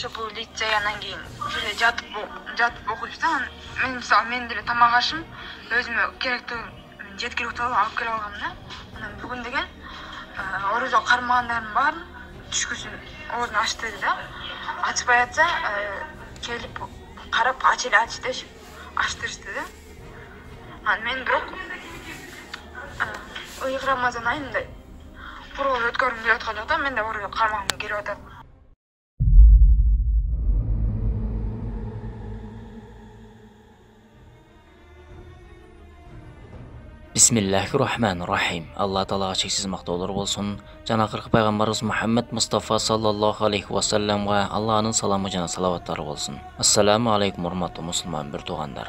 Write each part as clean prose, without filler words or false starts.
Бул лицей анан кийин ушул жатып окуп жатсам, мен мисалы менин деле тамак ашым өзүмө керектүү жеткиликтүү алып келе алгам да. Анан бүгүн деген орозо кармагандардын баарын түшкүсүн оозун ач деди да. Ачпай атса келип карап ач дешип ачтырышты да. Анан мен бирок ыйык Рамазан айында курулуп өткөргүм келип аткан жакта мен да орозо кармагым келип атат. Бисмиллахир-рахманир-рахим. Алла Таалага чексиз мактоолор болсун. Жана акыркы пайгамбарыбыз Мухаммад Мустафа саллаллаху алейхи ва салламга Алланын саламы жана салаваттары болсун. Ассаламу алейкум урматтуу мусулман бир туугандар.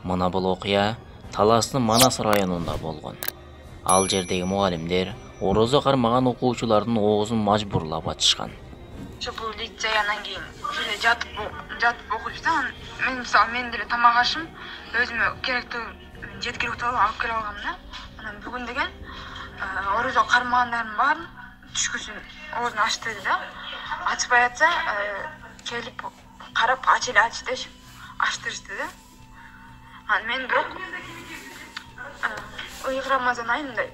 Мына бул окуя Таластын Манас районунда болгон. Ал жердеги мугалимдер орозо кармаган окуучулардын оозун мажбурлап ачышкан. Бул лицей анан кийин ушул жатып окуп жатсам, мен мисалы менин деле тамак ашым өзүмө керектүү жеткиликтүү алып келе алгам да. Анан бүгүн деген орозо кармагандардын баарын түшкүсүн оозун ач деди да. Ачпай атса келип карап ач дешип ачтырышты да. Анан мен бирок ыйык Рамазан айында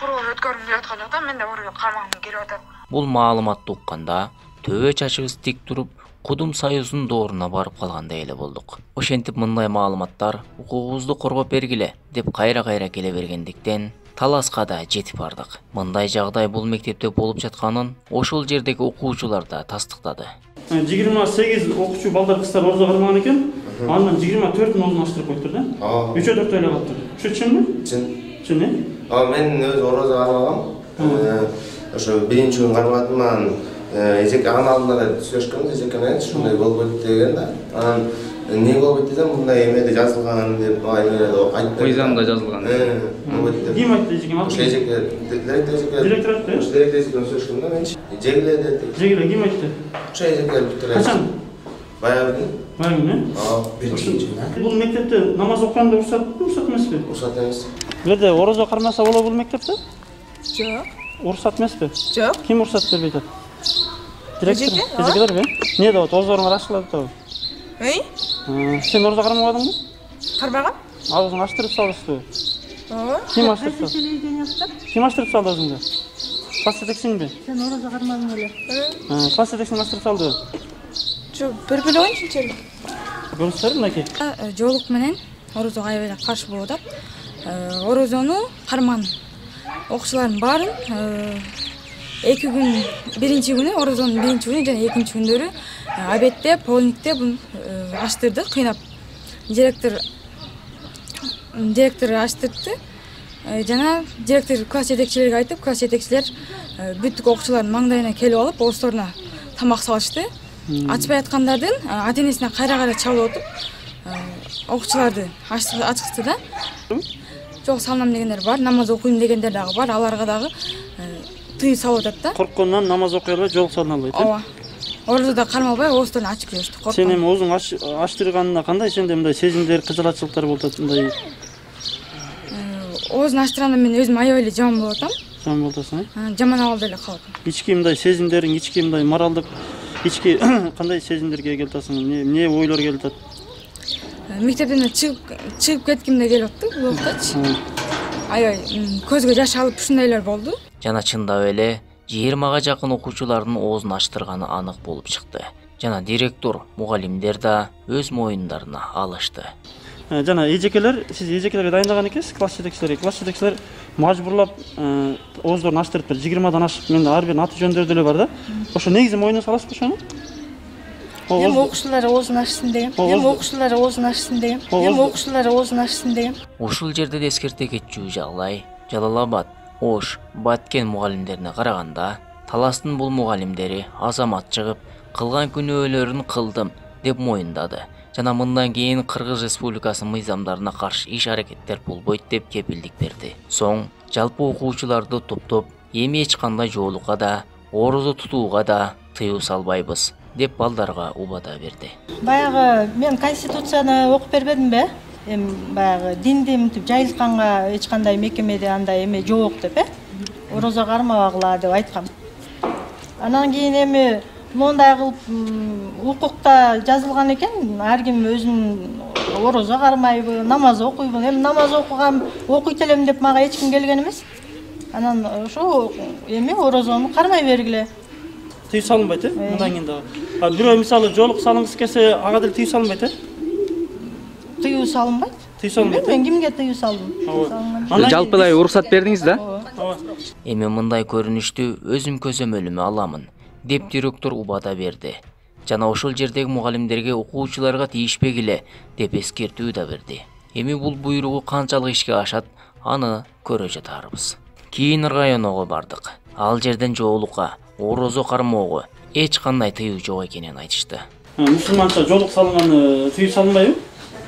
курулуп өткөргүм келип аткан жакта мен да орозо кармагым келип атат. Бул маалыматты укканда төбө чачыбыз тик туруп, Кудум Союзунун дооруна барып калгандай эле болдук. Ошентип мындай маалыматтар укугубузду коргоп бергиле деп кайра келе бергендиктен Таласка да жетип бардык. Мындай жагдай бул мектепте болуп жатканын ошол жердеги окуучулар да тастыктады. 28 окуучу балдар кыздар орозо кармаган экен. Андан 24-ün оозун ачтырып коюптур да. 3-4 эле калыптыр. Ушу чынбы? Чын, э? Мен өзү орозо кармагам. Ошо биринчи күн кармадым, анан эжек анын алдында сүйлөшкөнбүз, эжек менен ушундай болбойт деген да. Анан эмне болбойт десем, мындай эмеде жазылган деп айтты. Мыйзамда жазылган. Ким айтты эжеке? Ошо эжек директор айтты. Ошо директор менен сүйлөшкөм да, мен жегиле деди. Жегиле ким айтты? Ошо эжектер бүттүр. Качан? Баягы. Биринчи. Бул мектепте намаз окуганда уруксат эмеспи? Уруксат эмес. Бул жерде орозо кармаса болобу бул мектепте? Жок. Уруксат эмеспи? Жок. Ким уруксат бербей атат? Директор. Эжекелерби? Эмне деп атат? Оозуңар ачылат атабы? Сен орозо кармабадыңбы? Кармагам. Аузуңду ачтырып салышты. Ооба. Ким ачтырып салды? Ким ачтырып салды аузуңду? Класс жетекчиңби? Сен орозо кармадың эле. Класс жетекчиң ачтырып салдыбы? Жок, бир ойнчу. Көрүңүздөр мынакей. Жоолук менен орозого аябай каршы болуп атат. Орозону карман окуучулардын баарын 2 күн, биринчи күнү орозонун биринчи күнү жана экинчи күндөрү обедте, полникте ачтырды, кыйнап. Директор ачтырды. Жана директор класс жетекчилерге айтып, класс жетекчилер бүттүк окуучулардын маңдайына келип алып, оозуна тамак салышты. Ачпай аткандардын ата-энесине кайра чалып отуп, окуучуларды ачкызды да. Жок, салынам дегендер бар, намаз окуйм дегендер дагы бар, аларга дагы тыюу салып атат да. Корккондон намаз окуй албай, жол салына албайт. Ооба. Орозодо кармалбай, оозун ачып жүрүштү. Сен эми оозуң ачтырганына кандай сенде мындай сезимдер, кыжалатчылыктар болуп атат, мындай? Оозун ачтырганда мен өзүм аябай эле жаман болуп атам. Жаман болуп атасың, Жаман абалда эле калып. Ички мындай сезимдериң, ички мындай моралдык, ички кандай сезимдерге келип атасың? Эмне ойлор келип атат? Мектептен чыгып кеткимде келип атты бул убактачы. Аябай көзгө жаш алып ушундайлар болду. Жана чындап эле 20га жакын окуучулардын оозун ачтырганы анык болуп чыкты. Жана директор, мугалимдер да өз моюндарына алышты. Жана эжекелер, сиз эжекелерге дайындаган экенсиз, класс жетекчилер мажбурлап ооздорун ачтырыптыр. 20дан ашып, менде ар биринин аты жөндөрү деле бар да. Ошо негизи моюна саласызбы ошону? Эми окуучулар оозун ачсын деген. Ушул жерде да эскерте кетчү жагдай. Жалал-Абад, Ош, Баткен мугалимдерине караганда, Таластын бул мугалимдери азамат чыгып, кылган күнөөлөрүн кылдым деп моюндады. Жана мындан кийин Кыргыз Республикасынын мыйзамдарына каршы иш-аракеттер болбойт деп кепилдик берди. Соң жалпы окуучуларды топтоп, эми эч кандай жоолукка да орозо тутууга да тыюу салбайбыз деп балдарга убада берди. Баягы мен конституцияны окуп бербедимби? Эми баягы динди мынтип жайылтканга эч кандай мекемеде андай эме жок деп, орозо кармабагыла деп айткам. Анан кийин эми мондай кылып укукта жазылган экен, ар ким өзүнүн орозо кармайбы, намаз окуйбу. Эми намаз окуйт элем деп мага эч ким келген эмес. Анан ошо эми орозону кармай бергиле. Тыюу салынбайт, мындан кийин дагы. Бирөө мисалы жолук салынгысы келсе, ага деле тыюу салынбайт, Тыюу салынбайт. Тыюу салынбайт. Мен кимге тыюу салдым? Жалпы эле уруксат бердиңиз да? Эми мындай көрүнүштү өзүм көзөмөлүмө аламын деп директор убада берди. Жана ошол жердеги мугалимдерге окуучуларга тийишпегиле деп эскертүү да берди. Эми бул буйругу канчалык ишке ашат, аны көрө жатарбыз. Кийин районго бардык. Ал жерден жоолукка, орозо кармоого эч кандай тыюу жок экенин айтышты. Мусулманча жолук салынган тыюу салынбайбы?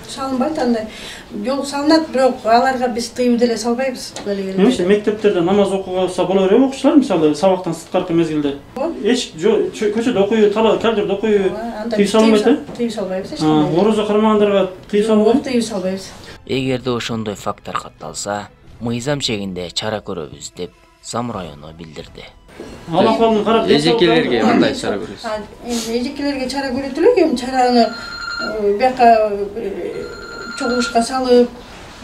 Салынбайт андай. Жол салынат, бирок аларга биз тыюу деле салбайбыз. Эмне мектептерде намаз окуса боло береби окуучулар, мисалы сабактан сырткаркы мезгилде? Эч көчөдө окуйбу, коридордо окуйбу, тыюу салынбайт, Тыюу салбайбыз эч кандай. Орозо кармагандарга тыюу салынбайбы? Тыюу салбайбыз. Эгерде ошондой фактор катталса, мыйзам чегинде чара көрөбүз деп Зам району билдирди. Ал акыбалын карап, Эжекелерге кандай чара көрөсүз? Эжекелерге чара көрөт элек, эми чараны бияка чогулушка салып,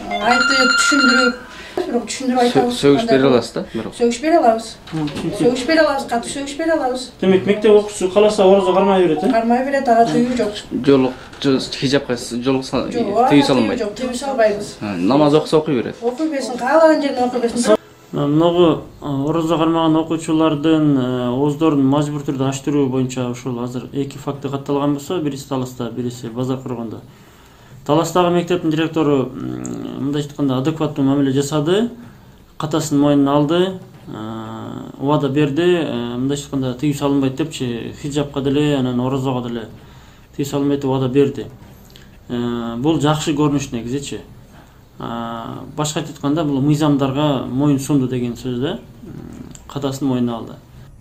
айтып, түшүндүрүп, бирок түшүндүрүп айтабыз. Сөгүш бере аласыз да, бирок. Сөгүш бере алабыз. Сөгүш бере алабыз, катуу сөгүш бере алабыз. Демек мектеп окуучусу каласа орозо кармай берет, Кармай берет, ага тыюу жок. Жолук хижапка жолук тыюу салынбайт. Жок, тыюу салбайбыз. Намаз окуса окуй берет. Окуй берсин, каалаган жерден окуй берсин. Могу орозо кармаган окуучулардын ооздорун мажбур түрдө аштыруу боюнча ушул азыр эки факты катталган болсо, бириси Таласта, бириси Базар Коргондо. Таластагы мектептин директору мындай айтканда адекваттуу мамиле жасады, катасын мойнуна алды, убада берди, мындай айтканда тыюу салынбайт депчи, хижапка деле, анан орозого деле тыюу салынбайт деп убада берди. Бул жакшы көрүнүш негизичи. Башка айтканда бул мыйзамдарга моюн сунду деген сөз да, катасын мойнуна алды.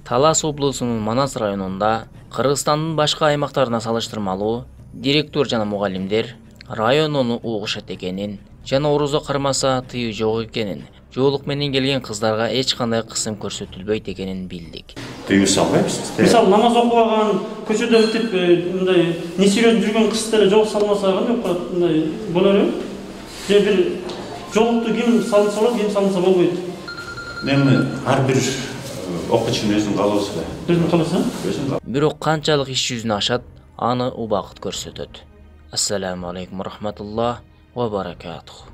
Талас облусунун Манас районунда Кыргызстандын башка аймактарына салыштырмалуу директор жана мугалимдер районону угушат экенин жана орозо кармаса тыюу жок экенин, жоолук менен келген кыздарга эч кандай кысым көрсөтүлбөйт экенин билдик. Тыюу салбайбыз. Мисалы намаз окубаган, көчөдө өтүп мындай несирөдө жүргөн кыз деле жол салмаса кандай болуп калат, мындай боло береби? Же бир жолукту ким салынса болот, ким салынса болбойт. Эми ар бир окуучунун өзүнүн каалоосу да. Өзүнүн каалоосу? Бирок канчалык иш жүзүнө ашат, аны убакыт көрсөтөт. Ассаламу алейкум ва рахматуллах ва баракатух.